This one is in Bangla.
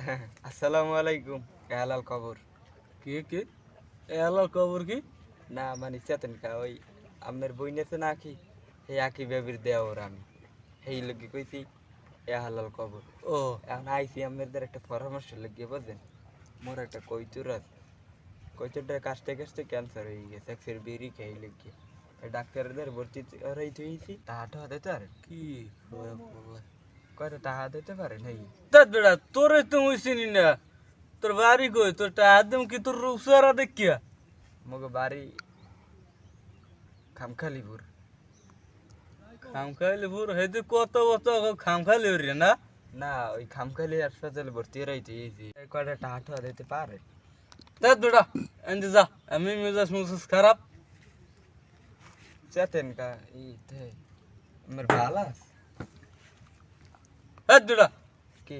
আসসালামু আলাইকুম। এ হালাল খবর। কি এ আল্লাহর কবর কি? না মানে চেতেন কা ওই আপনার বই নেছে না আঁকি সেই আঁকি বেবির দেওয়ার আমি সেই লোকে কইছি এ হালাল খবর। ও এখন আইসি আপনাদের একটা পরামর্শ লাগিয়ে বোঝেন মোর একটা কৈতুর আছে কৈতুরটার কাছতে কাছতে ক্যান্সার হয়ে গেছে একসের বেরি খেয়ে লেগে ডাক্তারদের ভর্তি করাই দিয়েছি টাহাটা দিতে পারেন কি কয় বলে? কয়টা টাহা দিতে পারেন এই তা বেড়া তোরে তো মুই চিনি না। তোর বাড়ি কই? তোর টাহাদম কি তোর রূপসারা দেখিয়া? মগে বাড়ি খামখালিপুর। খামখাইলে পুর হেদি কত কত খামখাইলে রে না? না ওই খামখালি হাসপাতালে ভর্তি করাইতে দিয়েছি কয়টা টাহা দিতে পারেন তা বেড়া এনে যা, আমি মেজাজ মুজাজ খারাপ। চেতেন কা ইতে আমার ভালো আছে বেড়া কি